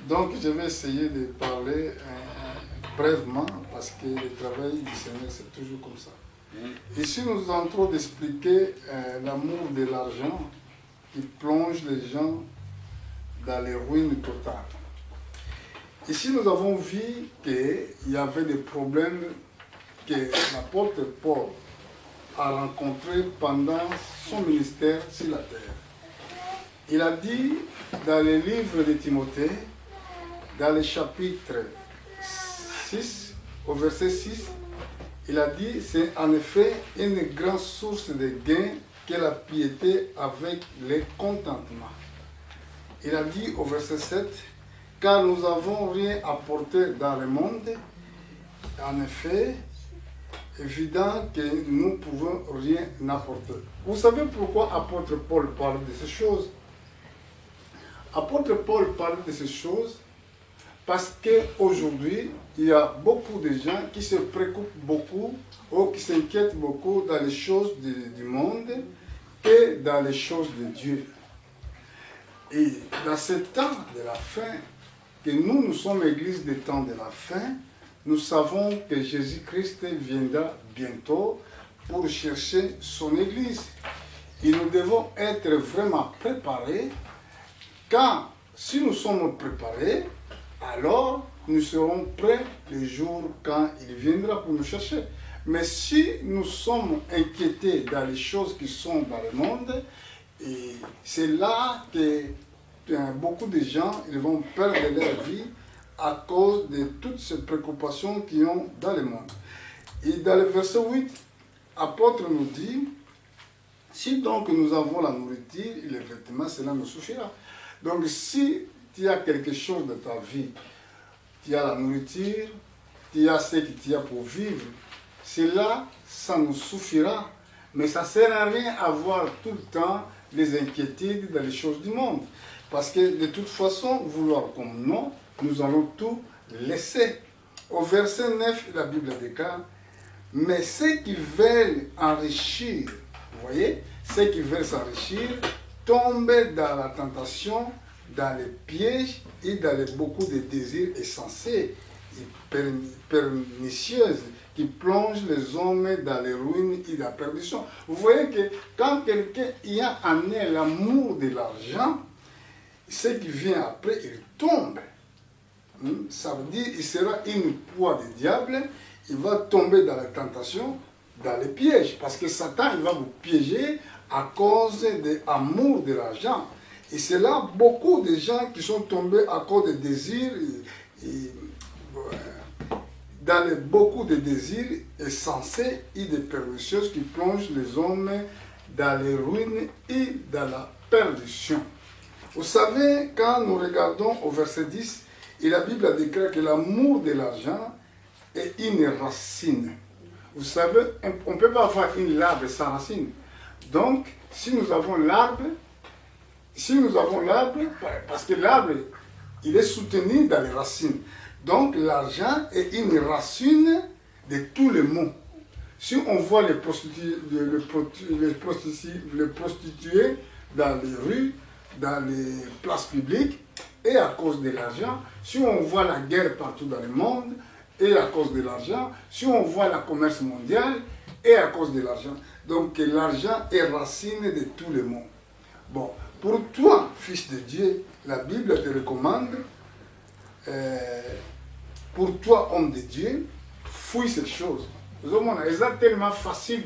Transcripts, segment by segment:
Donc je vais essayer de parler brièvement parce que le travail du Seigneur c'est toujours comme ça. Ici nous sommes en train d'expliquer l'amour de l'argent qui plonge les gens dans les ruines totales. Ici nous avons vu qu'il y avait des problèmes que l'apôtre Paul a rencontrés pendant son ministère sur la terre. Il a dit dans le livre de Timothée, dans le chapitre 6, au verset 6, il a dit, c'est en effet une grande source de gain que la piété avec le contentement. Il a dit au verset 7, car nous n'avons rien apporté dans le monde, en effet, évident que nous ne pouvons rien apporter. Vous savez pourquoi apôtre Paul parle de ces choses? Apôtre Paul parle de ces choses parce qu'aujourd'hui, il y a beaucoup de gens qui se préoccupent beaucoup ou qui s'inquiètent beaucoup dans les choses du monde que dans les choses de Dieu. Et dans ce temps de la fin, que nous sommes l'église des temps de la fin, nous savons que Jésus-Christ viendra bientôt pour chercher son église. Et nous devons être vraiment préparés, car si nous sommes préparés, alors nous serons prêts le jour quand il viendra pour nous chercher. Mais si nous sommes inquiétés dans les choses qui sont dans le monde, et c'est là que beaucoup de gens ils vont perdre leur vie à cause de toutes ces préoccupations qu'ils ont dans le monde. Et dans le verset 8, l'apôtre nous dit, si donc nous avons la nourriture et les vêtements, cela nous suffira. Donc si tu as quelque chose dans ta vie, tu as la nourriture, tu as ce que tu as pour vivre, cela, ça nous suffira. Mais ça ne sert à rien d'avoir tout le temps les inquiétudes dans les choses du monde. Parce que de toute façon, vouloir comme non, nous allons tout laisser. Au verset 9, la Bible déclare, mais ceux qui veulent enrichir, vous voyez, ceux qui veulent s'enrichir, tombent dans la tentation, dans les pièges et dans beaucoup de désirs insensés et pernicieux qui plongent les hommes dans les ruines et la perdition. Vous voyez que quand quelqu'un y a en elle l'amour de l'argent, ce qui vient après, il tombe. Ça veut dire qu'il sera une proie du diable, il va tomber dans la tentation, dans les pièges. Parce que Satan, il va vous piéger à cause de l'amour de l'argent. Et c'est là beaucoup de gens qui sont tombés à cause des désirs, dans beaucoup de désirs insensés et de pernicieuses qui plongent les hommes dans les ruines et dans la perdition. Vous savez, quand nous regardons au verset 10, et la Bible a déclaré que l'amour de l'argent est une racine. Vous savez, on ne peut pas avoir une arbre sans racine. Donc, si nous avons l'arbre, parce que l'arbre, il est soutenu dans les racines. Donc, l'argent est une racine de tous les maux. Si on voit les prostituées dans les rues, dans les places publiques, et à cause de l'argent, si on voit la guerre partout dans le monde, et à cause de l'argent, si on voit le commerce mondial, et à cause de l'argent. Donc l'argent est racine de tous les maux. Bon, pour toi, fils de Dieu, la Bible te recommande, pour toi, homme de Dieu, fouille ces choses. C'est tellement facile,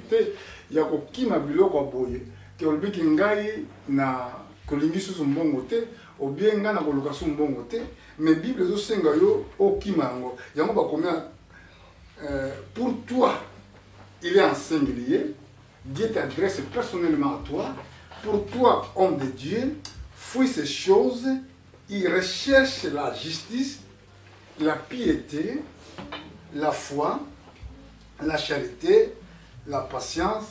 il y a kokima biloko boye, que olbiki ngai na kolingi susu mbongo te, ou bien nga na koluka su mbongo te, mais Bible zo senga yo okima yango. Yango ba combien pour toi, il est en singulier, Dieu t'adresse personnellement à toi. Pour toi, homme de Dieu, fouille ces choses, il recherche la justice, la piété, la foi, la charité, la patience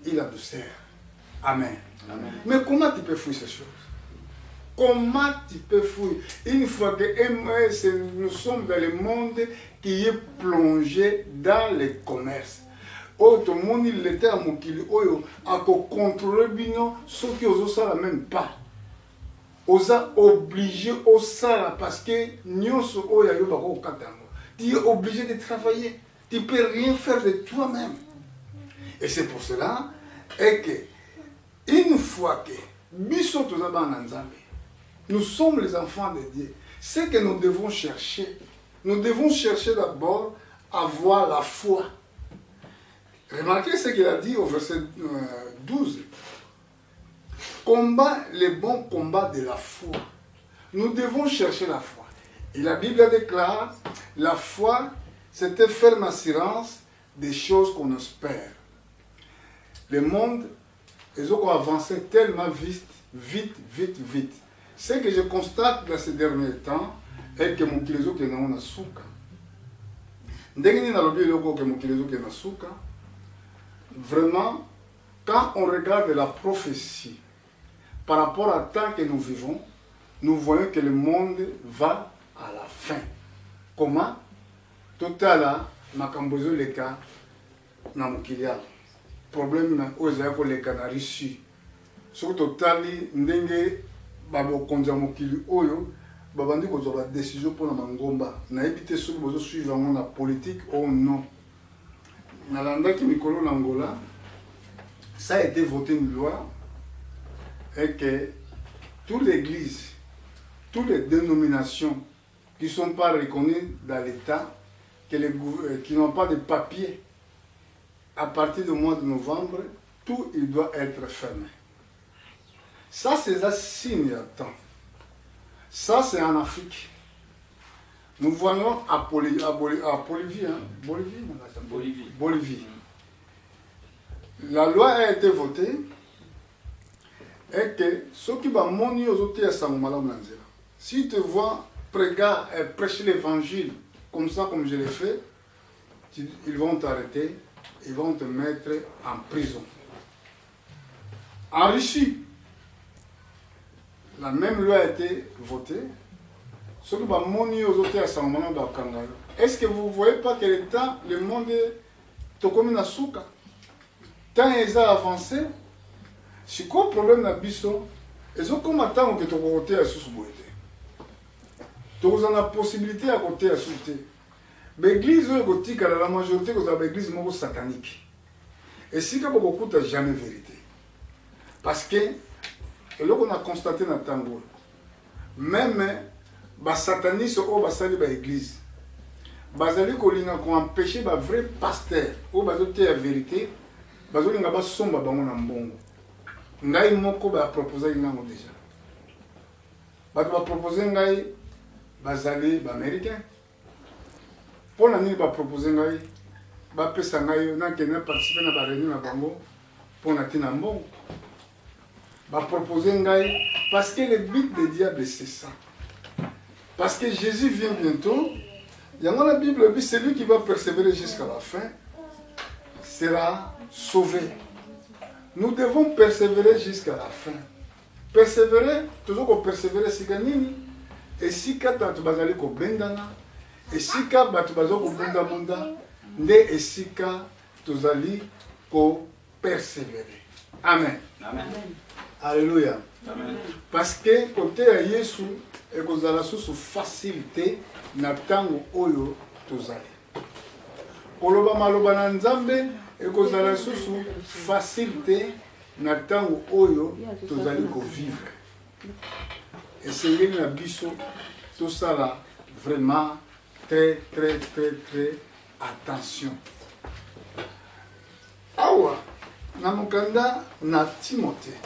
et la douceur. Amen. Amen. Mais comment tu peux fouiller ces choses? Comment tu peux fouiller? Une fois que nous sommes dans le monde qui est plongé dans le commerce. Tout le monde il était à Mokili, à contrôler bien ceux qui osent ça même pas. oza obligé au sala parce que nyonso oyo yo bako katango. Tu es obligé de travailler. Tu ne peux rien faire de toi-même. Et c'est pour cela que une fois que nous sommes les enfants de Dieu, c'est que nous devons chercher. Nous devons chercher d'abord à avoir la foi. Remarquez ce qu'il a dit au verset 12. Combat les bons combats de la foi. Nous devons chercher la foi. Et la Bible déclare, la foi, c'est une ferme assurance des choses qu'on espère. Le monde, ils ont avancé tellement vite. Ce que je constate dans ces derniers temps est que mon kilezo qui est dans la souka. Vraiment, quand on regarde la prophétie par rapport à temps que nous vivons, nous voyons que le monde va à la fin. Comment? Total, makambozo le cas, na mukilia. Problème na oza ko le cas na Russie. Sur totali ndenge babo konza mukili oyo babandi ko zoba décision pour la mangomba. Na éviter sur bozo suivre la politique ou non. Na landa ki mikolo na Angola, ça a été voté une loi et que toute l'église, toutes les dénominations qui ne sont pas reconnues dans l'État, qui n'ont pas de papier, à partir du mois de novembre, tout il doit être fermé. Ça, c'est un signe à temps. Ça, c'est en Afrique. Nous voyons à Bolivie. La loi a été votée et que ceux qui vont monter aux autres, si tu vois prêcher l'évangile comme ça, comme je l'ai fait, ils vont t'arrêter, ils vont te mettre en prison. En Russie, la même loi a été votée. Ceux qui vont monter aux autres, est-ce que vous ne voyez pas que le monde est comme une souka? Tant ils ont avancé, si quoi problème na biso, ils ont comme attendre que tu côté à sous-boité. Tu as la possibilité à côté à sous-boité. L'église gothique, la majorité de l'église est satanique. Et si beaucoup n'ont jamais vérité. Parce que, et là qu'on a constaté dans Tango, même les satanistes qui sont dans l'église, ils ont empêché les vrais pasteurs, qui ont la vérité, ils ont somba bango na mbongo. Ngai moko ba proposer ngango déjà. Ba proposer ngai bazali ba américain. Pour la nuit ba proposer ngai ba pesa ngai na kena participer na ba réunion na bango pour na tina mbongo. Ba proposer ngai parce que le but du diable c'est ça. Parce que Jésus vient bientôt. Il y a dans la Bible, celui qui va persévérer jusqu'à la fin sera sauvé. Nous devons persévérer jusqu'à la fin. Persévérer, toujours qu'on persévérer si gagnini. Et si quand tu vas aller au bendana, et si quand tu vas aller au bunda, et si quand tu vas aller persévérer. Amen. Amen. Alléluia. Amen. Parce que côté à Jésus, et que vous allez sous facilité, n'attendons oyo tous allez. Koloba maloba na nzambe ekozala susu facilité na tango oyo tozali ko vivre. Et c'est na biso tout ça là vraiment très attention. Awa na mukanda na Timothée.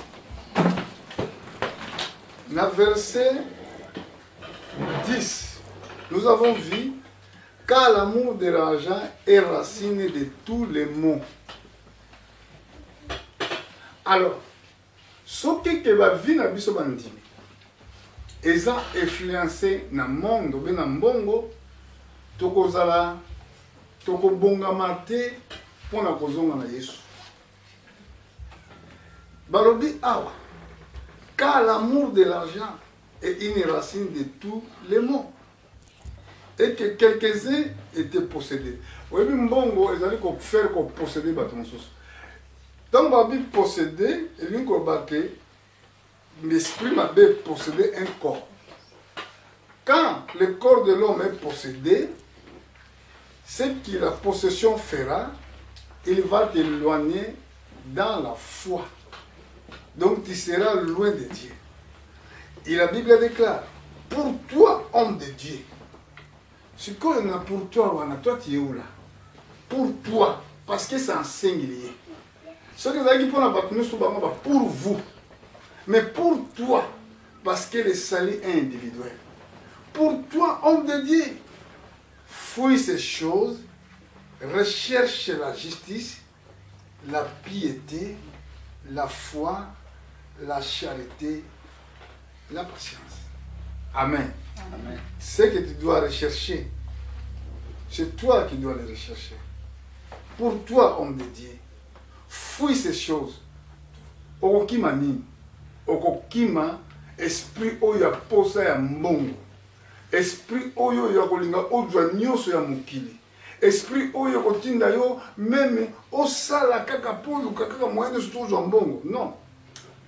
Na verset 10, nous avons vu car l'amour de l'argent est racine de tous les maux. Alors, ce qui va vivre dans le monde, ils ont influencé dans le monde, dans le monde, tokozala, tokobongamate pour na kozonga na Yesu. Balobi awa, car l'amour de l'argent est une racine de tous les maux. Et que quelques-uns étaient possédés. Oui, mais mbongo, ils allaient faire posséder les gens. Donc, ils posséder, ils ont baqué l'esprit m'avait possédé un corps. Quand le corps de l'homme est possédé, ce que la possession fera, il va t'éloigner dans la foi. Donc tu seras loin de Dieu. Et la Bible déclare, pour toi, homme de Dieu, ce qu'on a pour toi, toi tu es où là? Pour toi, parce que c'est un singulier. Ce que vous avez dit pour vous, mais pour toi, parce que le salut est individuel. Pour toi, homme de Dieu, fouille ces choses, recherche la justice, la piété, la foi, la charité, la patience. Amen. Amen. Ce que tu dois rechercher, c'est toi qui dois les rechercher. Pour toi, homme de Dieu, fouille ces choses. Okokima nini, okokima esprit oyo ya posa ya mbongo, esprit oyo ya kolinga odwa nyonso ya mokili, esprit oyo kotinda yo meme osala kaka poluka kaka moyen de surtout mbongo. Non,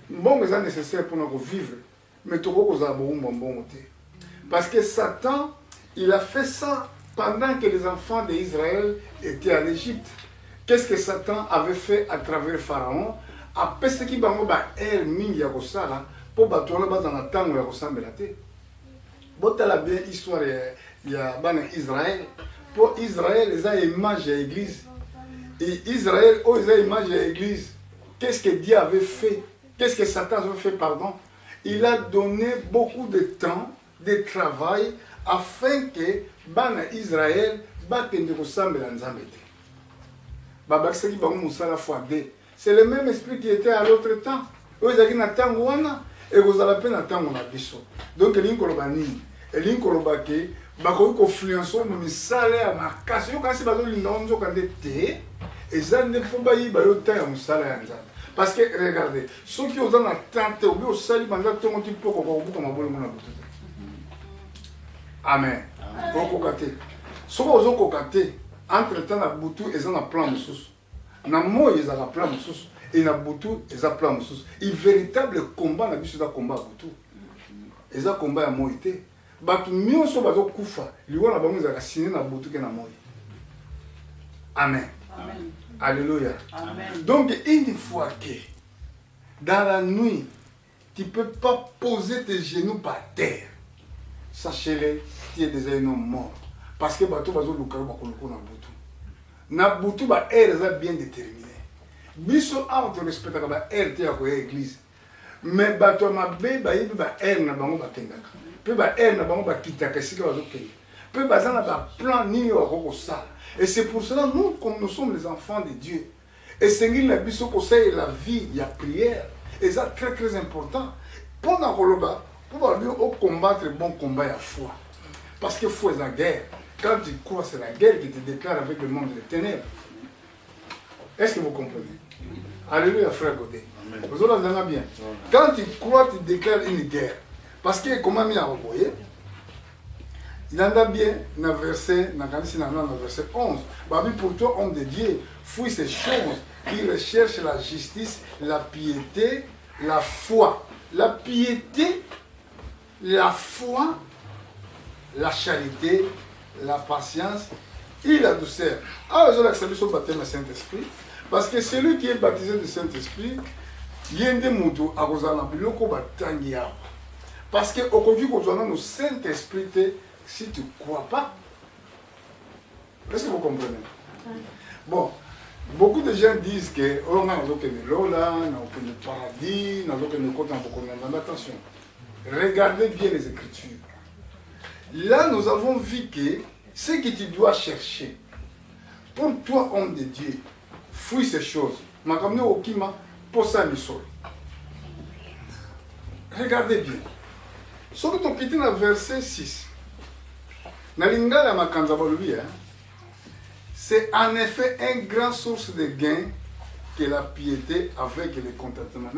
mbongo est nécessaire pour vivre, mais toko kozala boumba mbongo te. Parce que Satan, il a fait ça pendant que les enfants d'Israël étaient en Égypte. Qu'est-ce que Satan avait fait à travers Pharaon? Après ce qui bango ba el mingi ya kosala po batona bazana tango ya kosambela te. Botala bien histoire ya bana Israël. Pour Israël, ils ont image de l'église. Et Israël, oh, ils ont image de l'église. Qu'est-ce que Dieu avait fait? Qu'est-ce que Satan avait fait, pardon? Il a donné beaucoup de temps, de travail, afin que bana Israël bakende kosambela nzambe te. Babakisaki bango musala fois deux. C'est le même esprit qui était à l'autre temps. Eux, ils avaient na tango wana et vous avez peine na tango na biso. Donc elingi koloba nini? Elingi koloba ke bakoki kofluencer mo misala ya makasi yo kasi bazolinga nzoka nde te eza nde mpo bayiba yo ta ya mosala ya nzambe. Parce que regardez, ceux qui ont na tante obi osali banda ntongo ti poko kobuka mabolongo na butu. Amen. Okoka te. Soki ozokoka te, entre-temps na butu eza na plan mosusu. Na moi ezaka plan mosusu et na butu eza plan mosusu. Il véritable combat na biso eza combat butu. Eza combat ya moi te. Batu nyonso bazokufa liwa na bango ezaka signé na butu ke na moi. Amen. Amen. Alléluia. Amen. Donc une fois que dans la nuit tu ne peux pas poser tes genoux par terre, sachez-le, tu es déjà un homme mort. Parce que bato bazo luka bakoloko na butu. Na butu ba air eza bien déterminé. Biso a on respecte ba air te ya ko église. Mais bato mabe ba yibi ba air na bango bakendaka. Pe ba air na bango bakitaka sika bazo kende. Pe bazana ba plan nini wa ko sala. Et c'est pour cela nous comme nous sommes les enfants de Dieu. Et Seigneur la biso ko c'est la vie, il y a prière. Et ça très très important. Pendant koloba, pour bien au combattre bon combat à foi. Parce que foi c'est la guerre. Quand tu crois, c'est la guerre qui te déclare avec le monde des ténèbres. Est-ce que vous comprenez? Alléluia, frère Godé. Vous avez bien. Quand tu crois, tu déclares une guerre. Parce que, comment il a envoyé? Il en a bien, dans le verset 11. Pour toi, homme de Dieu, fouille ces choses qui recherchent la justice, la piété, la foi. La piété, la foi, la charité, la patience et la douceur. Alors, je vais accepter son baptême du Saint-Esprit. Parce que celui qui est baptisé du Saint-Esprit, il y a des motos à cause de la parce que aujourd'hui, quand on a le Saint-Esprit, si tu ne crois pas, est-ce que vous comprenez? Bon, beaucoup de gens disent que on a le paradis, attention, regardez bien les Écritures. Là, nous avons vu que ce que tu dois chercher, pour toi, homme de Dieu, fouille ces choses. Regardez bien. Sauf que tu quittes le verset 6. C'est en effet une grande source de gain que la piété avec le contentement.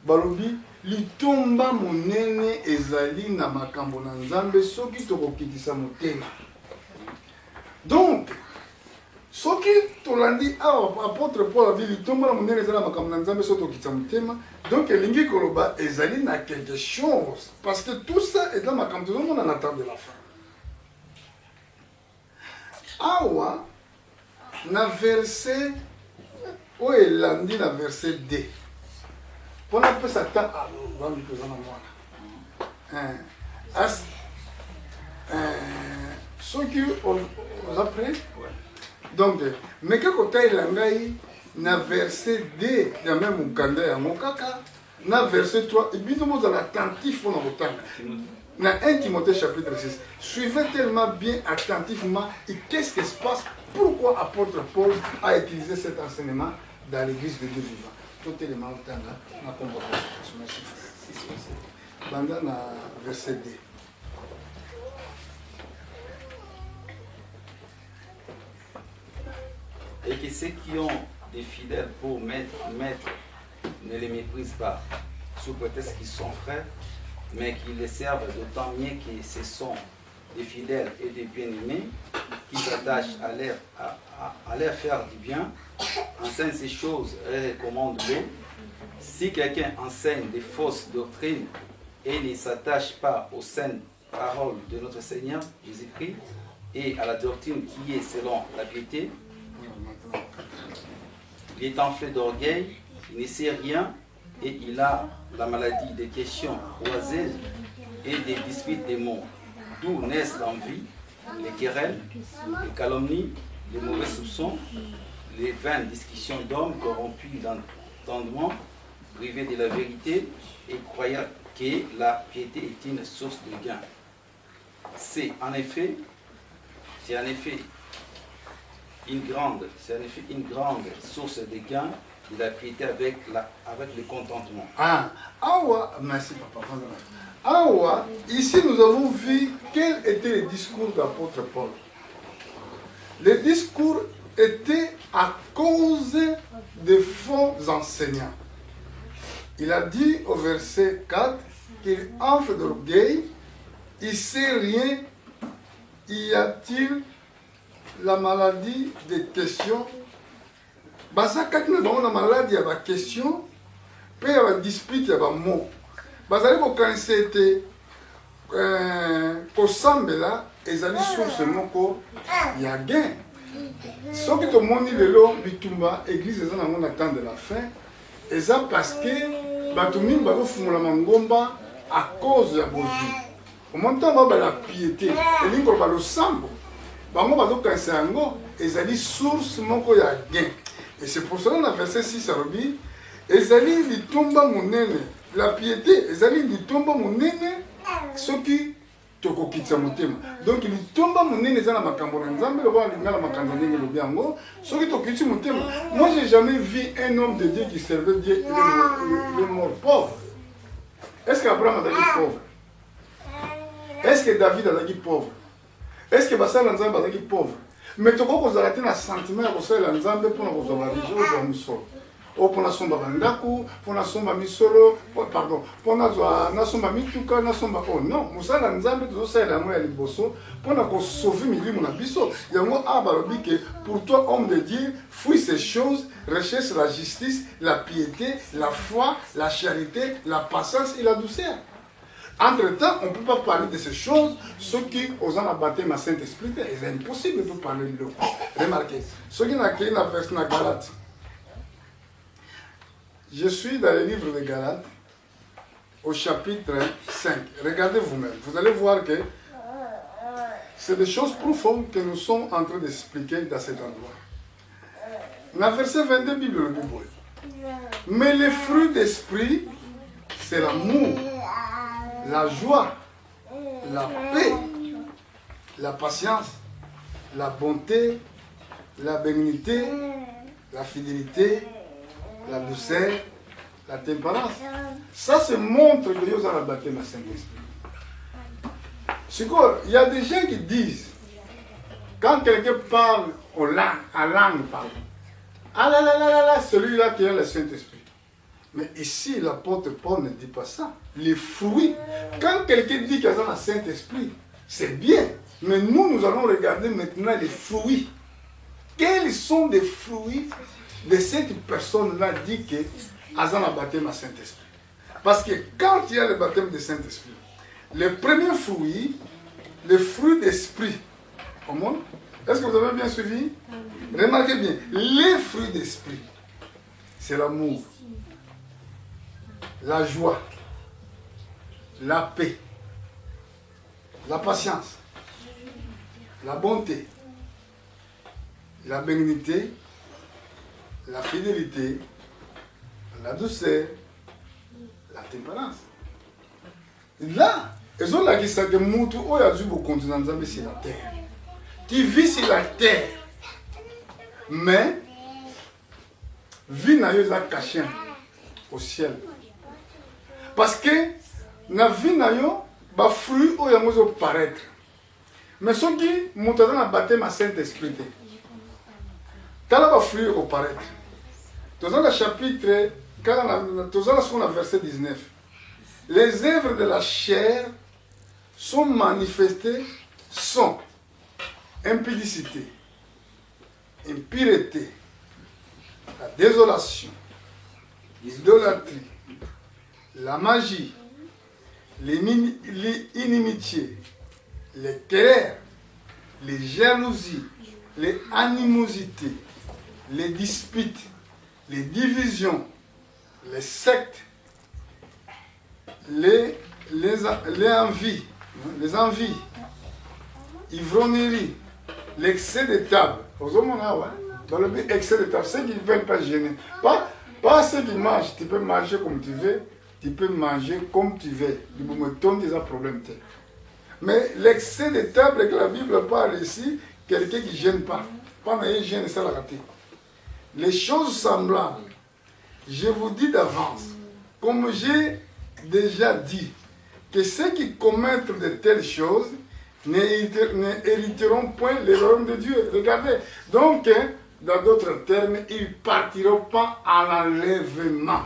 Balobi litomba monene ezali na makambo na nzambe soki tokokitisa motema. Donc Ce qui tolandi apôtre Paul a dit tombe la monnaie ezala makambo nzambe soto kitsamutema donc lingi koloba ezali na quelque chose parce que tout ça est dans makambo tout le monde en attend de la fin. Awa na verset o elandi na verset D. Pour appeler ça temps à va lui poser na mwana. Ceux qui ont appris donc mais que côté langai na verset D ya même mukanda ya mokaka na verset 3 et bien nous allons attentif on entend na 1 Timothée chapitre 6 suivez tellement bien attentivement et qu'est-ce qui se passe, pourquoi apôtre Paul a utilisé cet enseignement dans l'église de Dieu vivant. Tout élément tanga na convocation merci banda na verset D. Et que ceux qui ont des fidèles pour maître ne les méprisent pas, sous prétexte qu'ils sont frères, mais qu'ils les servent d'autant mieux que ce sont des fidèles et des bien-aimés qui s'attachent à leur faire du bien, enseignent ces choses et recommandent-les. Si quelqu'un enseigne des fausses doctrines et ne s'attache pas aux saintes paroles de notre Seigneur Jésus-Christ et à la doctrine qui est selon la piété, il est enflé d'orgueil, il ne sait rien et il a la maladie des questions oiseuses et des disputes des mots, d'où naissent l'envie, les querelles, les calomnies, les mauvais soupçons, les vaines discussions d'hommes corrompus d'entendement, privés de la vérité et croyant que la piété est une source de gain. C'est en effet une grande source de gain de la piété avec le contentement. Merci papa. Awa, ici nous avons vu quel était le discours d'apôtre Paul. Le discours était à cause des faux enseignants. Il a dit au verset 4 qu'il enfle d'orgueil, il ne sait rien, y a-t-il la maladie des questions. Basa kati na bango na maladie ya ba question pe ya ba dispute ya ba mot. Bazali ko kanisa ete kosambela ezali source moko ya gain. Soki tomoni lelo bitumba église eza nango na temps de la fin eza parce que bato mingi bazofungula mangomba à cause ya bozwi. Omonta ba la piété elingi koloba losambo bango bazokanisa yango ezali source moko ya gain. Et c'est pour cela dans le verset 6 alobi ezali litumba monene la piété ezali litumba monene soki tokokitisa motema donc litumba monene eza na makambo na nzambe lokola lingala makambo ndenge elobi yango soki tokitisi motema. Moi j'ai jamais vu un homme de Dieu qui servait Dieu il est mort pauvre. Est-ce qu'Abraham azalaki pauvre? Est-ce que David azalaki pauvre? Est-ce que basala nzambe azalaki pauvre? Mais tu as un sentiment de la nzambe pour nous avoir misolo. O pour na somba bandaku, pour na somba misolo, pardon, pour na somba mituka, na somba oh non, musala nzambe to ça la moya liboso pour na ko sauver milimo na biso. Yango abalobi que pour toi homme de Dieu, fuis ces choses, recherche la justice, la piété, la foi, la charité, la patience et la douceur. Entre-temps, on ne peut pas parler de ces choses, ceux qui osent en abattre ma Saint-Esprit, c'est impossible de parler de l'eau. Remarquez, ceux qui n'ont qu'une version à Galate. Je suis dans le livre de Galates, au chapitre 5. Regardez vous-même, vous allez voir que c'est des choses profondes que nous sommes en train d'expliquer dans cet endroit. Dans le verset 22, Bible le Bible. Mais les fruits d'esprit, c'est l'amour, la joie, la paix, la patience, la bonté, la bénignité, la fidélité, la douceur, la tempérance. Ça se montre que Dieu a baptême à Saint-Esprit. Il y a des gens qui disent, quand quelqu'un parle à langue, ah là là là là là, celui-là qui a le Saint-Esprit. Mais ici, l'apôtre Paul ne dit pas ça. Les fruits, quand quelqu'un dit qu'il y a le Saint-Esprit, c'est bien. Mais nous allons regarder maintenant les fruits. quels sont les fruits de cette personne-là dit que Azan a baptême à Saint-Esprit. Parce que quand il y a le baptême de Saint-Esprit, le premier fruit, le fruit d'esprit, est-ce que vous avez bien suivi? Remarquez bien, les fruits d'esprit, c'est l'amour, la joie, la paix, la patience, la bonté, la bénignité, la fidélité, la douceur, la tempérance. Là, ils ont la question que Moutou, oh, il y a du beau continent sur la terre. Tu vis sur la terre, mais vie n'a pas caché au ciel. Parce que la vie n'a pas fruit où il y a paraître. Mais ceux qui montent dans le baptême à Saint-Esprit, tu as fruit au paraître. Dans le chapitre, dans le verset 19, les œuvres de la chair sont manifestées, sont impudicité, impureté, la désolation, l'idolâtrie, la magie, l'inimitié, les querelles, les jalousies, les animosités, les disputes, les divisions, les sectes, les envies, ivrognerie, l'excès de table. Dans le but, excès de table, ceux qui ne veulent pas gêner. Pas ceux qui mangent, tu peux manger comme tu veux, tu peux manger comme tu veux. Du moment où tu as un problème. Mais l'excès de table que la Bible parle ici, quelqu'un qui ne gêne pas. Pas de gêne, c'est la raté. Les choses semblables, je vous dis d'avance, comme j'ai déjà dit, que ceux qui commettent de telles choses n'hériteront point le royaume de Dieu. Regardez. Donc, dans d'autres termes, ils ne partiront pas à l'enlèvement.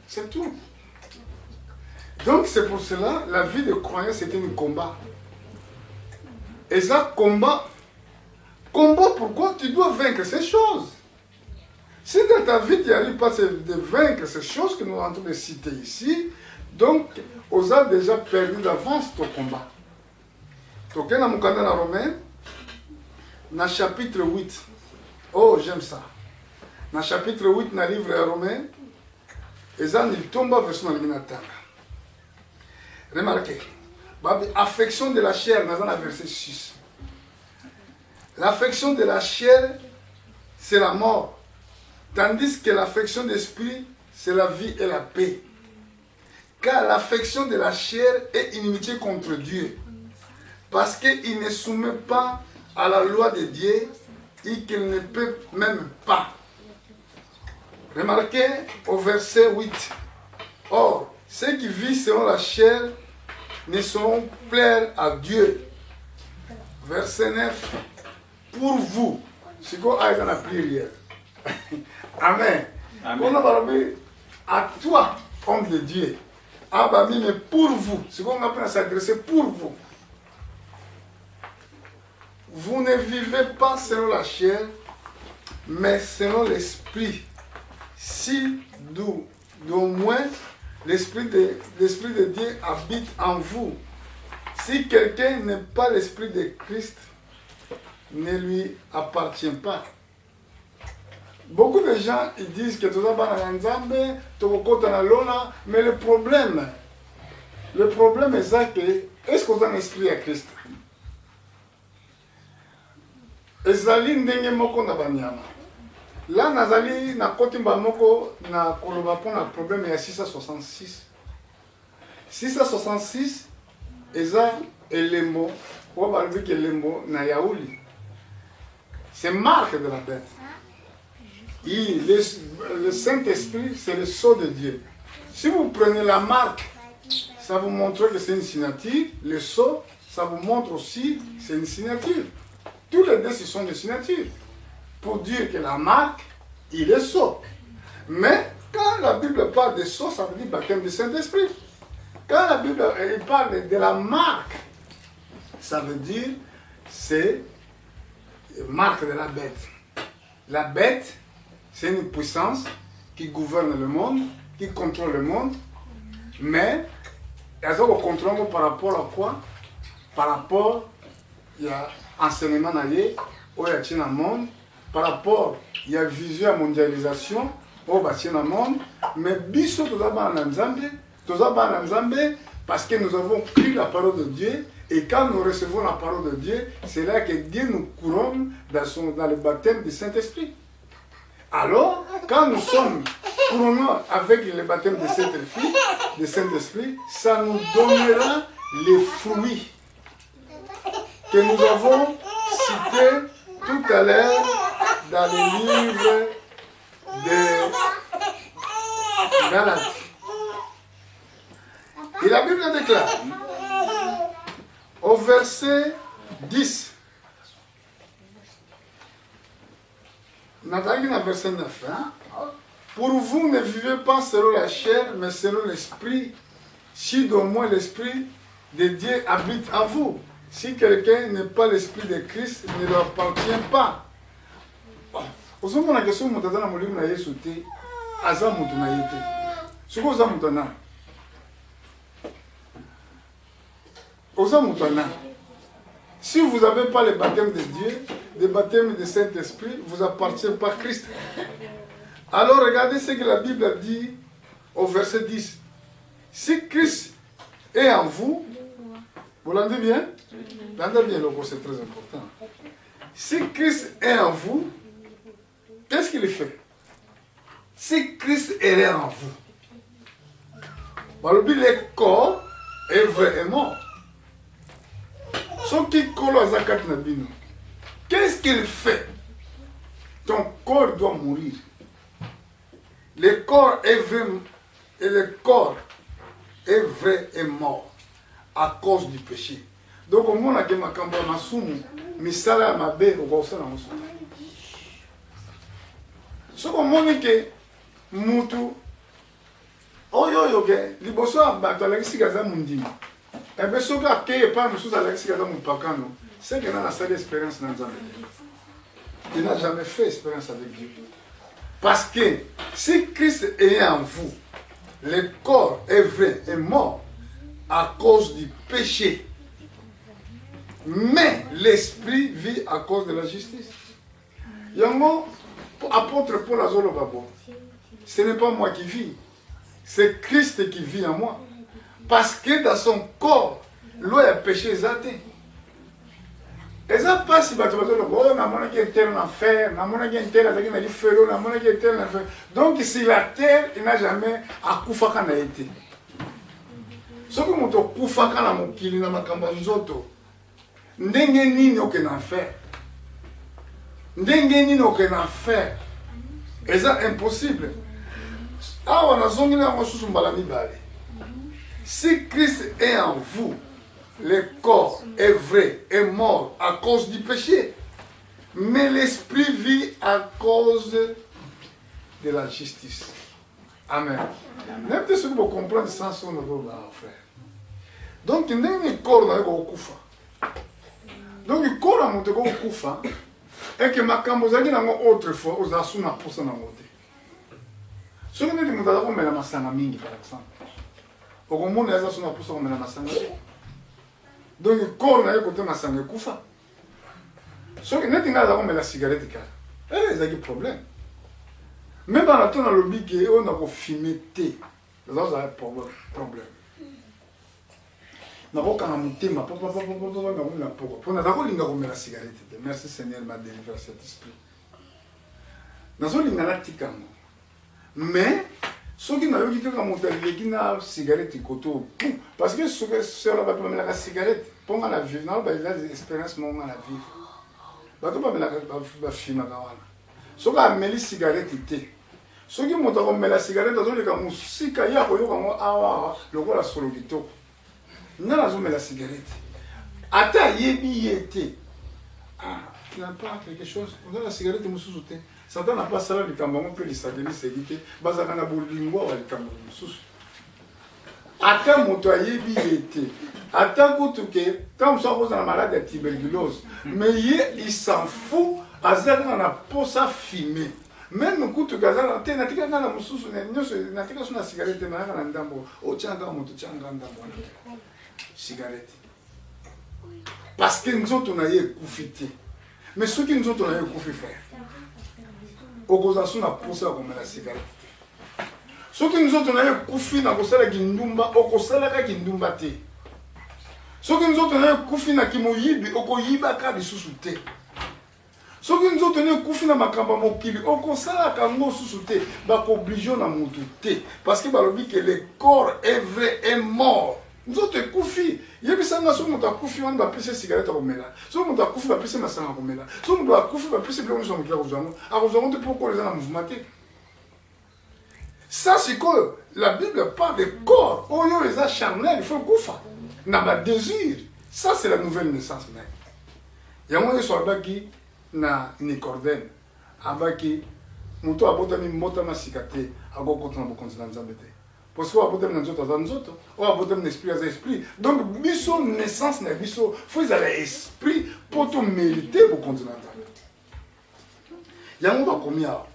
C'est tout. Donc, c'est pour cela, la vie de croyant, c'est un combat. Et ça, combat, pourquoi tu dois vaincre ces choses? Si dans ta vie, tu n'arrives pas de vaincre ces choses que nous sommes en train de citer ici, donc, on a déjà perdu d'avance ton combat. Donc, dans mon canal romain, dans le chapitre 8, oh, j'aime ça. Dans le chapitre 8, dans le livre romain, ils tombent vers son ordinateur. Remarquez, affection de la chair, dans le verset 6. L'affection de la chair, c'est la mort. Tandis que l'affection d'esprit, c'est la vie et la paix. Car l'affection de la chair est inimitié contre Dieu. Parce qu'il ne soumet pas à la loi de Dieu et qu'il ne peut même pas. Remarquez au verset 8. Or, ceux qui vivent selon la chair ne sauront plaire à Dieu. Verset 9. Pour vous. C'est quoi dans la prière. Amen. On a parlé à toi, homme de Dieu. Ah, mais pour vous. C'est quoi on appelle à s'adresser pour vous. Vous ne vivez pas selon la chair, mais selon l'esprit. Si, d'où moins, l'esprit de Dieu habite en vous. Si quelqu'un n'est pas l'esprit de Christ, ne lui appartient pas. Beaucoup de gens ils disent que tout ça va dans l'ensemble, tout ça lona, mais le problème est ça que est-ce qu'on a un esprit à Christ? Ezali ndenge moko na banyama. Là nazali na kotimba moko na koloba pona problème ya 666. 666 eza elembo ou balbi que elembo na yauli. C'est marque de la bête. Et le Saint-Esprit, c'est le sceau de Dieu. Si vous prenez la marque, ça vous montre que c'est une signature. Le sceau, ça vous montre aussi que c'est une signature. Tous les deux, ce sont des signatures. Pour dire que la marque, il est sceau. Mais quand la Bible parle de sceau, ça veut dire baptême du Saint-Esprit. Quand la Bible parle de la marque, ça veut dire c'est marque de la bête. La bête, c'est une puissance qui gouverne le monde, qui contrôle le monde, mais elle a un contrôle par rapport à quoi? Par rapport il y a enseignement naïe, où il y a un monde, par rapport il y a vision à mondialisation, où il y a un monde, mais biso tout d'abord en Nzambe, parce que nous avons pris la parole de Dieu, et quand nous recevons la parole de Dieu, c'est là que Dieu nous couronne dans le baptême du Saint-Esprit. Alors, quand nous sommes couronnés avec le baptême du Saint-Esprit, ça nous donnera les fruits que nous avons cités tout à l'heure dans le livre de Galates. Et la Bible déclare, au verset 10, verset 9, hein? Pour vous ne vivez pas selon la chair, mais selon l'esprit, si d'au moins l'esprit de Dieu habite en vous. Si quelqu'un n'est pas l'esprit de Christ, ne lui appartient pas. Vous savez, la question que si vous n'avez pas le baptême de Dieu, le baptême du Saint-Esprit, vous n'appartient pas à Christ. Alors regardez ce que la Bible a dit au verset 10. Si Christ est en vous, vous l'entendez bien? L'entendez bien, c'est très important. Si Christ est en vous, qu'est-ce qu'il fait? Si Christ est en vous, le corps est vrai et mort. Qu'est-ce qu'il fait? Ton corps doit mourir. Le corps est vrai et le corps est vrai et mort à cause du péché. Donc au moment où ma kamba masumu misala mabe okosala musu. So ko moni ke mutu oyo ke liboso abato alexi kaza mundima. Ebe so ka ke pa musu alexi kaza mupakano. C'est que dans la seule expérience dans Nzambe. Il n'a jamais fait expérience avec Dieu. Parce que si Christ est en vous, le corps est vrai et mort à cause du péché. Mais l'esprit vit à cause de la justice. Yango, apôtre Paul Azolo Babo, ce n'est pas moi qui vis, c'est Christ qui vit en moi. Parce que dans son corps, l'eau a péché zaté. Et ça passe si tu donc si la terre n'a jamais akufaka na été. Ce que moto kufaka na mokili na makamba nzoto. Ndenge nini okena faire? Ndenge nini okena faire? Et ça impossible. Ah on a zongi na mosusu mbala mibale. Si Christ est en vous, le corps est vrai et mort à cause du péché, mais l'esprit vit à cause de la justice. Amen. Même si vous comprenez le sens de nos frères. Donc, il y a un corps qui est kufa. Donc, le corps qui est kufa, et que ma camozali n'a pas autrefois aux assumes pour s'en monter. Ce que nous disons, nous avons mis la masanga mingi, par exemple. Au moment où nous avons pour s'en mettre la masanga. Donc le corps n'a pas côté masanga kufa. Ce que nous avons mis la cigarette car. Il y a des problèmes. Même dans la tonne à l'obli qui on a fumé thé. Nous avons un problème. Nous avons quand même thé, papa, pour nous avons mis la cigarette. Merci Seigneur m'a délivré cet esprit. Nous avons mis la tika. Mais ceux qui n'ont pas dit que cigarette koto parce que ceux qui ont pas la cigarette pour la vivre non bah il a des expériences mon la vivre bah tu pas la film kawana ceux qui ont mis cigarette té ceux qui m'ont mis la cigarette dans le cas musika ya ko yoka awa le ko la solo kito n'a la zone la cigarette ata yebi yete ah tu n'as pas quelque chose on a la cigarette mususu té Satan n'a pas ça là, le Cameroun peut les saluer, c'est guité. Bazakana Boulingwa ou le Cameroun. Ata moto ayebi été. Ata kutuke, tant que ça a malade de tuberculose. Mais il s'en fout, azal na posa fumé. Même kutuke azal na tika na mususu na tika suna cigarette na na ndambo. O changa moto changa ndambo. Cigarette. Parce que nous autres on a eu kufité. Mais ceux qui nous autres on a eu kufité frère. Opposition na posa comme la cigarette. Ceux qui nous autres on a eu kufité na kosala kindumba, okosala ka kindumba te. Ceux qui nous autres on a eu kufité na kimoyibi, okoyiba ka lisusu te. Ceux qui nous autres on a eu kufité na makamba mokili, okosala ka ngo susu te, ba ko obligé na mutu te parce que balobi que le corps est vrai est mort. Nous autres kufité yebisanga so mutu akufi wana bapese cigarette akomela so mutu akufi bapese masanga akomela so mutu akufi bapese biloko nyonso mokili akozwango te pourquoi les gens na mouvement te. Ça c'est que la Bible parle de corps oyo eza charnel il faut kufa na ba désir. Ça c'est la nouvelle naissance même. Yango yeso abaki na Nicodème abaki mutu abotami mbota masika te akokota na bokonzi na Nzambe te. Parce que abotem na nzoto za nzoto, o abotem na esprit za esprit. Donc biso naissance na biso, faut ils aller esprit pour te mériter pour continuer. Yango ba komia.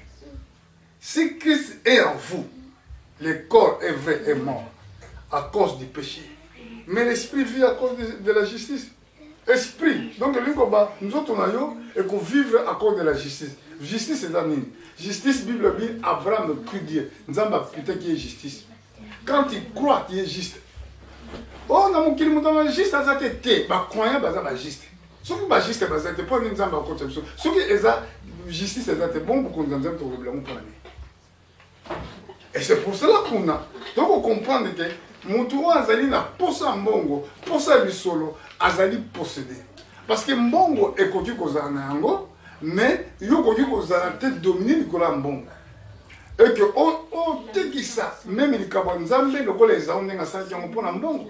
Si Christ est en vous, le corps est vrai et mort à cause du péché. Mais l'esprit vit à cause de la justice. Esprit. Donc nous autres on a yo et qu'on vivre à cause de la justice. Justice c'est la mine. Justice Bible dit Abraham cru Dieu. Nzamba putain qui est justice. Quand il croit qu'il est juste. Oh, na mokili mutama juste azate te, ba croyant baza ba juste. Soki ba juste bazate pour nzamba ko tsemso. Soki eza justice ezate bon pour qu'on nzamba to problème pour la. Et c'est pour cela qu'on a. Donc on comprend que mutu azali na posa mbongo, posa bisolo azali possédé. Parce que mbongo ekoki kozala na yango, mais yo koki kozala te dominer ko la mbongo. Et que on te dit ça, même les Kabanzambe, le collège, on est à ça, on prend un bon.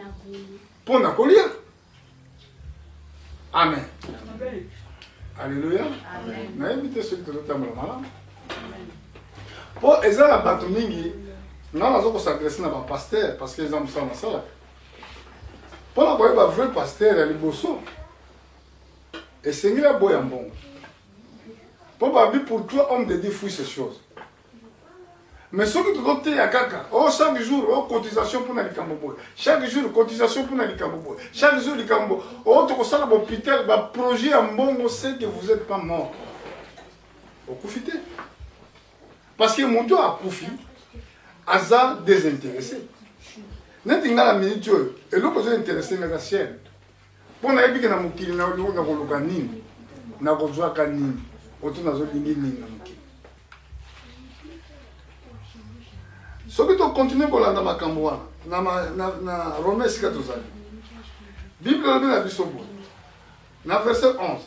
Pour la collier. Amen. Alléluia. Amen. Évitez celui de l'autre malade. Pour les gens à Batomingi, nous avons s'adresser à un pasteur parce qu'ils ont ça dans ça. Pour la voyer, un vrai pasteur, il est bosso. Et c'est un boy en bon. Pour toi, homme de dire fouille ces choses. Mais ce que tu dois faire, oh, chaque jour, oh, cotisation pour les Camboboy. Chaque jour, cotisation pour les Camboboy. Chaque jour, les Camboboy. Oh, tu as un hôpital, un projet en bon, on sait que vous n'êtes pas mort. Vous profitez. Parce que mon Dieu a profité, hasard désintéressé. N'est-ce pas la minute, et l'autre besoin intéressé dans la chaîne. Pour nous, il y a un mot qui est là, il y a un mot qui est là, il y a un mot qui est là, il y a un mot qui est là. Ce que tu continues pour l'anda makamboa, na Romains 14. Bible a dit dans verset 11.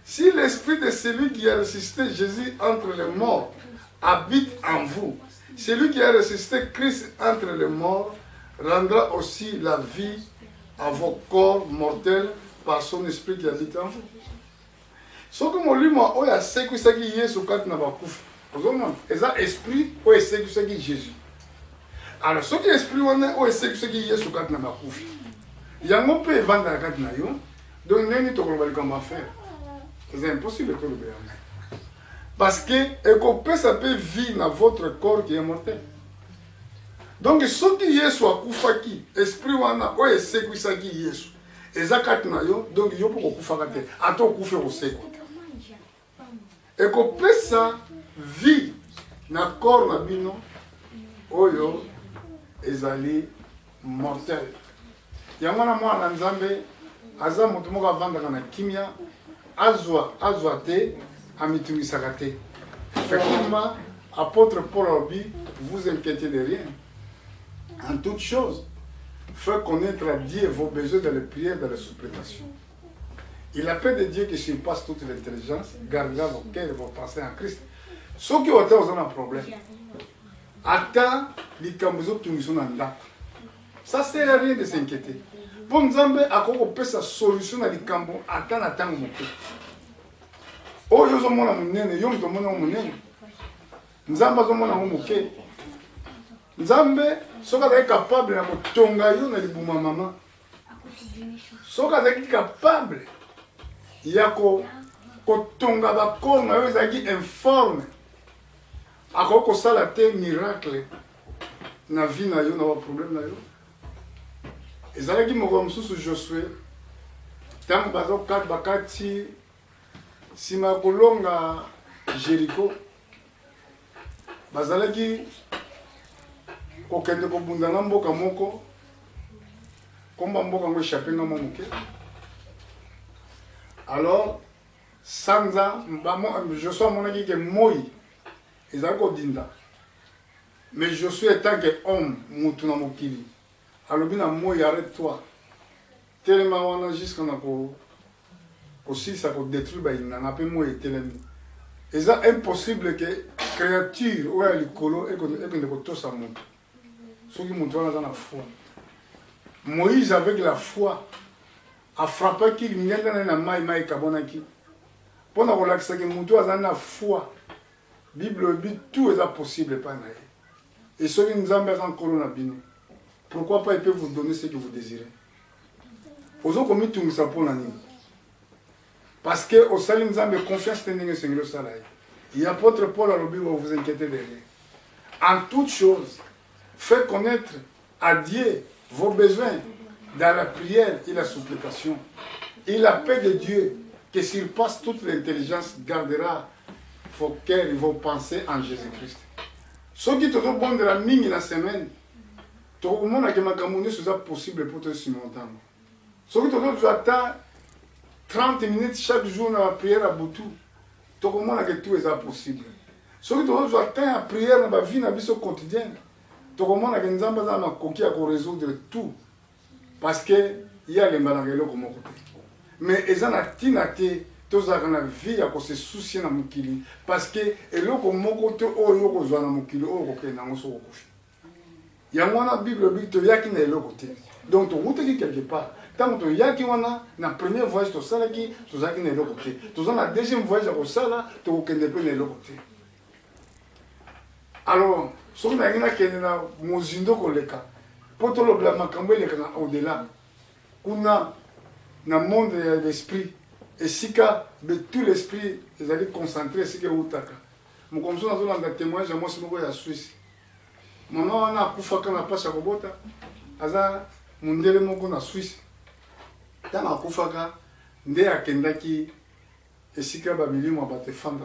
Si l'esprit de celui qui a ressuscité Jésus entre les morts habite en vous, celui qui a ressuscité Christ entre les morts rendra aussi la vie à vos corps mortels par son esprit qui habite en vous. Ce que mon livre, il y a ce qui est Jésus quand n'a pas couf. Vous avez un esprit, il y a ce qui est Jésus. Alors, ce qui est esprit, on sait que ce qui est sur le n'a pas couvert. Il y a un peu de vendre la carte, donc il n'y a pas de faire. C'est impossible de le faire. Parce que ça peut vivre dans votre corps qui est mortel. Donc, ce qui est sur le Koufaki, esprit, on sait que ce qui est sur donc il y a beaucoup de faire. Attends, Koufé aussi. Et que ça vit dans le corps, oyo ezali mortel. Yango na mwana Nzambe aza mutu moko avandaka na kimia azwa te amitumisaka te. Effectivement, apôtre Paul a dit, vous inquiétez de rien. En toute chose, faites connaître à Dieu vos besoins dans les prières, dans les supplications. Et la paix de Dieu qui surpasse toute l'intelligence gardera vos cœurs et vos pensées en Christ. Ceux qui ont un problème, attends les cambuzo qui sont en là. Ça sert à rien de s'inquiéter. Pour Nzambe, à quoi on peut sa solution à les cambo, attends mon cœur. Oh, yo zomo na munene, yo mto mona munene. Nzamba zomo na mon cœur. Nzambe soka est capable de kotonga yo na libuma mama. Soka est capable ya kotonga ba corps na yo ezaki informe. Akoko sala te miracle na vie na yo na ba problème na yo. Ezalaki moko mususu Josué tango bazo kat bakati sima kolonga Jéricho bazalaki kokende kobunda na mboka moko komba mboka ngo échappé na moke. Alors sanza Josué monaki ke moi ezalaki kodinda mais Josué étant que homme mutu na mokili alobi na moi arrête-toi telema wana jusqu'à na kosilisa kodétruire bayinanga mpe moi etelemi. Eza impossible que créature oyo ya likolo ekende kotosa moto soki moto wana aza na foi. Moïse avec la foi afrappaki lingenda na ye na mai ekabonaki mpo na kolakisaki moto aza na foi. Bible ebi tout eza possible epai na ye. Et soki nzambe aza nkolo na bino, pourquoi pas il peut vous donner ce que vous désirez. Ozo komitungisa mpo na nini? Parce que au salim nzambe confiance te ndenge esengeli osala ye. Et apôtre Paul alobi va vous inquiéter de rien. En toute chose, faites connaître à Dieu vos besoins dans la prière et la supplication. Et la paix de Dieu, qui surpasse toute l'intelligence, gardera vos cœurs et vos pensées en Jésus-Christ. Ceux qui te répondent de la mingi la semaine, tout le monde a que ma camoufle soit possible pour te surmonter. Ceux qui te attendent 30 minutes chaque jour dans la prière à Boutou, tout le monde a que tout est possible. Ceux qui te attendent la prière dans la vie quotidienne, tout le monde a que nous avons coquille à résoudre tout. Parce que il y a les malades comme côté. Mais ils ont tinate tous à la vie à se soucier na mukili parce que eloko moko te oyo kozwa na mukili oyo kokenda ngo so kokufi. Yango na Bible bi to yaki na eloko te. Donc to route quelque part. Tant to yaki wana na premier voyage to salaki to zaki na eloko te. To za na deuxième voyage ko sala to kokende pe na eloko te. Alors, so na ngina kende na mozindo koleka. Poto lo bla makambo eleka na au-delà. Kuna na monde de l'esprit. Et si tout l'esprit est allé concentrer ce que vous avez. Je suis un témoignage, je suis en Suisse. Mon nom a Koufaka na pas Chakobota. Aza mundele moko na Suisse. Tana Koufaka nde akendaki esika babili mo bate fanda.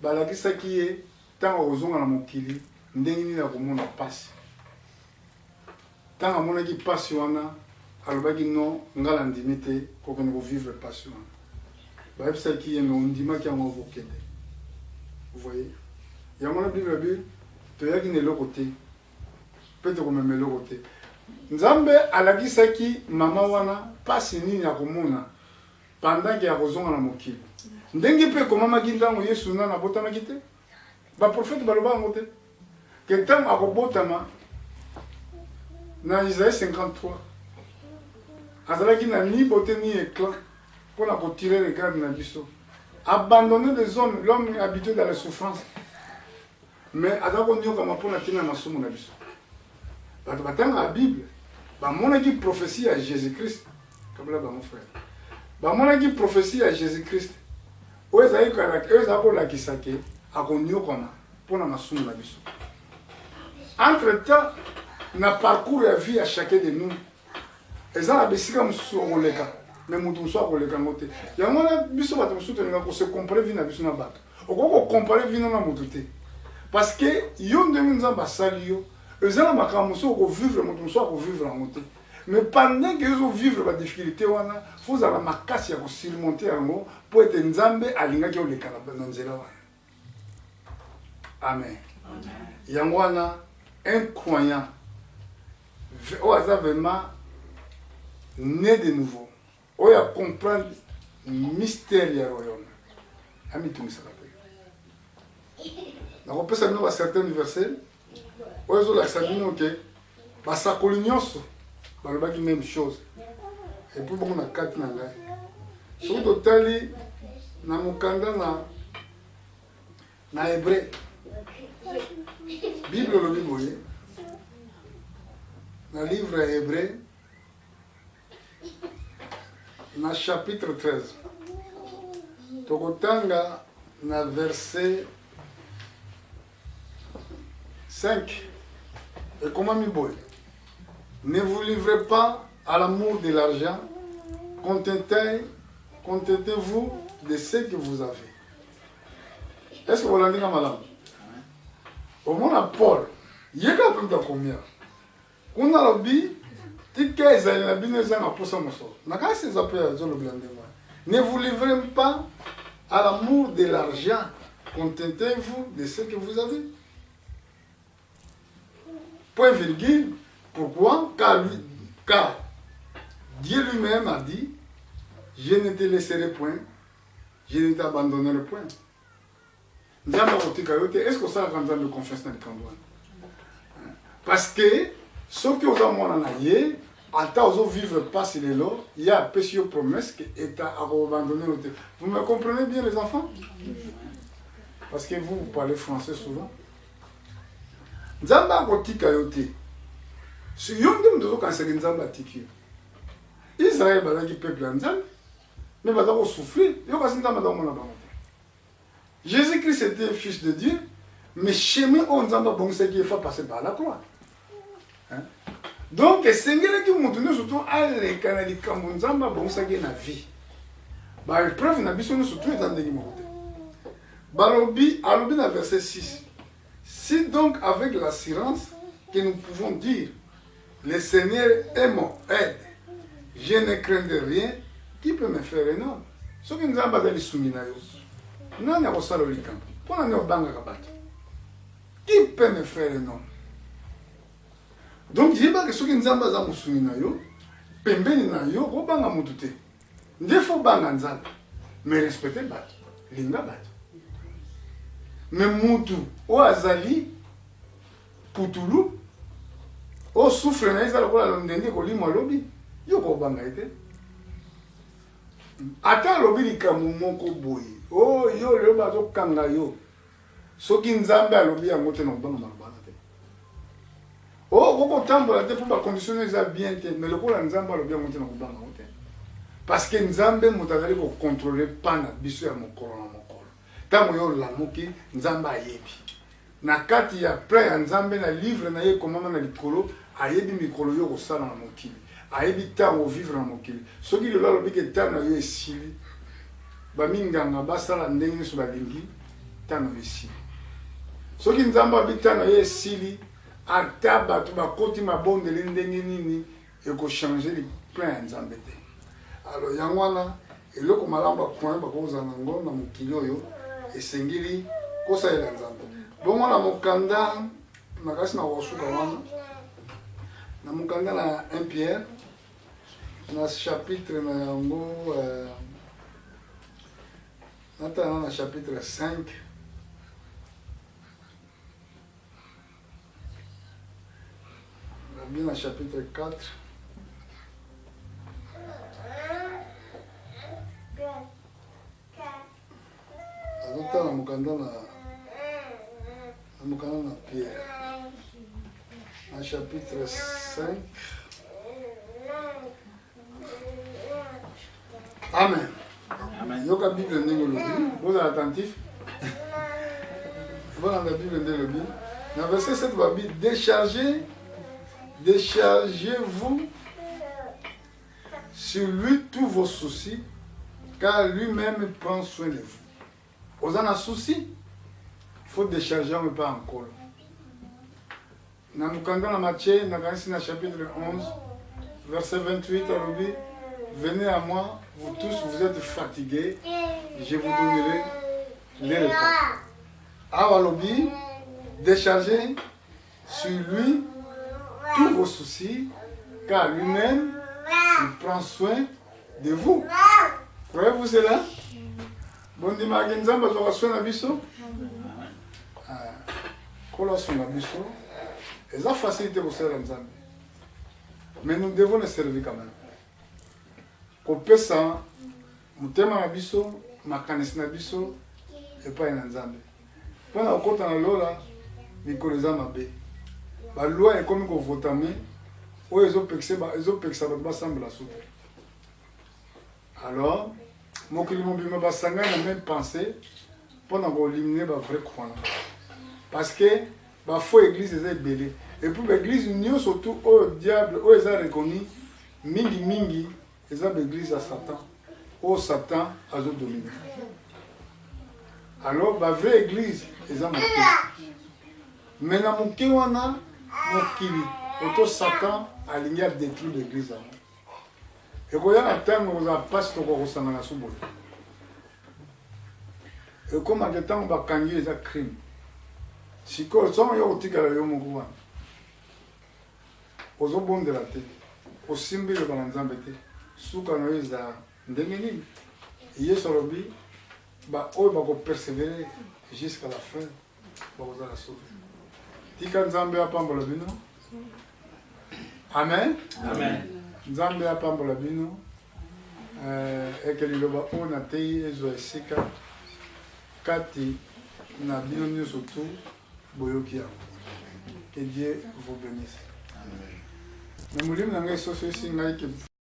Balakisa ki e tanga ozonga na mokili ndenge nini na komona pasi. Tanga monaki pasi wana alobaki non ngala ndimite ko kene vivre pasi wana. Vous voyez, il y a mon Bible, tu as qui côté. Peut-être que même le côté. Nzambe alagisaki mama wana pasi nini ya komona pendant qu'il y a raison na mokili. Ndenge pe ko mama kindango Yesu na botama kite. Ba prophète baloba ngote. Que tant akobotama na Isaïe 53. Azalaki na ni boté ni éclat. Pour tirer les gardes dans le abandonner les hommes, l'homme est habitué dans la souffrance. Mais pour tirer la Bible, il prophétie à Jésus-Christ. Comme là, mon frère. Il prophétie à Jésus-Christ. Entre-temps, na parcours la vie à chacun de nous. Et ça, c'est comme mais mutu so ko leka ngote ya mona biso bato musuto nga ko se comparer vina biso na bato okoko comparer vina na mutu te parce que yo ndenge nzamba sali yo ezala makambo so ko vivre mutu so ko vivre ngote mais pendant que yo vivre ba difficulté wana faut za la makasi ya ko surmonter yango pour être nzambe alinga ki oleka na nzela wana. Amen. Yango wana incroyant o aza vraiment né de nouveau. On a comprendre le mystère du royaume. Ami tout ça. Donc on peut savoir dans certains versets, on a savoir que ça collignos, on a la même chose. Et puis on a quatre nangai. Sur total, na mukanda na hébreu. Bible le Bible. dans le livre hébreu, dans le chapitre 13. Tokotanga dans le verset 5. Et comment m'y ne vous livrez pas à l'amour de l'argent, contentez-vous de ce que vous avez. Est-ce que vous l'avez dit comme madame? Au moins, Paul, il y a combien? On a l'objet, ne vous livrez pas à l'amour de l'argent, contentez-vous de ce que vous avez. Point virgule. Pourquoi? Car Dieu lui-même a dit, je ne te laisserai point, je ne t'abandonnerai point. Est-ce que ça a de confiance dans le Cambouan? Parce que ceux qui ont abandonné, attends, vivre pas sur les lots, il y a une petite promesse qui est abandonné. Vous me comprenez bien, les enfants? Parce que vous parlez français souvent. Nzamba kotika yote. Si yonde mdozo kanseli nzamba tiki. Israël balaki peuple nzamba. Mais bazako souffrir, yo kasinta madamo na bango. Jésus-Christ était fils de Dieu, mais chemin on nzamba bon c'est qu'il faut passer par la croix. Hein? Donc sengele ki mutu ne surtout alle kana likambo nzamba bon c'est que na vie. Ba preuve na biso ne surtout etandeki mokote. Balobi alobi na verset 6. Si donc avec l'assurance que nous pouvons dire, le Seigneur est mon aide, je ne crains de rien, qui peut me faire énorme? Ce qui nous a battu soumis, non, ne pas le camp. Pour nous banga kabato. Qui peut me faire énorme? Donc, je dis que ce qui nous a battu soumis, pembeni na yo, ko banga mutute. Ndefo banga nzamba, mais respectez bato, linga bato. Mais mutu o azali putulu o souffre na ezala kola ndende ko limo lobi yo ko banga ete ata lobi likamu moko boye o yo le bazo kanga yo soki nzambe alobi yango te na banga mabana te o ko tambola te pour ba conditionner ça bien te mais le kola nzambe alobi yango te na banga te parce que nzambe mutazali ko contrôler pana biso ya mokolo na mokolo. Tango yo lamuki nzamba ayebi na kati ya plein ya nzambe na livre na ye komama na likolo ayebi mikolo yo kosala na mokili ayebi tango vivre na mokili soki lelo alobi ke tango yo esili baminganga basala ndenge nyonso balingi tango yo esili soki nzamba abi tango yo esili ata bato bakoti mabondeli ndenge nini ekochange plein ya nzambe te. Alors yango wana eloko malamu bapoint bakozala nango na mokili oyo esengeli kosalela nzambe. Bongo na mokanda nakasi na kosuka wana na mokanda na 1 Pierre na chapitre na yango natana na chapitre 5 bien na chapitre 4 azota na mokanda na Pierre na chapitre 5. Amen. Amen. Yoka Bible ndenge lobi, vous êtes attentif. Voilà la Bible ndenge lobi. Dans verset 7 va dire déchargez-vous sur lui tous vos soucis, car lui-même prend soin de vous. Vous avez un souci, il faut décharger, mais pas encore. Dans le Matthieu, dans le chapitre 11, verset 28, on dit, venez à moi, vous tous, vous êtes fatigués, je vous donnerai les repas. Alors, on dit, déchargez sur lui tous vos soucis, car lui-même, il prend soin de vous. Croyez-vous cela? Bon dimanche, nzamba zo soin na biso. Kola soin na biso. Et ça facilite pour servir nzamba. Mais nous devons le servir quand même. Ko pesa mutema na biso, makanisi na biso et pas na nzamba. Pona okota na lola mikolo za mabe. Ba loi est comme ko votame oyo ezopekisa bato basambela so te. Alors mokili mobima basangani na même pensée mpona koéliminer bavrai croyant parce que bafaux église eza ebele et puis baéglise nyonso tu oyo diable oyo eza reconnu mingi eza baéglise ya Satan oyo Satan azodomine. Alors bavrai église eza moke mais na moke wana mokili oto Satan alingi adétruire l'église yango ekoya na ntango kozala mpasi tokokosangana so boye ekomaka ntango bakangi eza crime sikoyo songo yo kotikala yo moko wana ozobondela te osimbi liloba na Nzambe te suka na yo eza ndenge nini. Yesu alobi oyo bakopersévérer jusqu'à la fin bakozala sauvé. Tika Nzambe apambola bino. Amen. Amen. Nzambe apambola bino eke liloba oyo natei ezwa esika kati na bino nyonso tu boyoki yango. Que Dieu vous bénisse. Amen. Na molimo na ngai soso esi ngai ke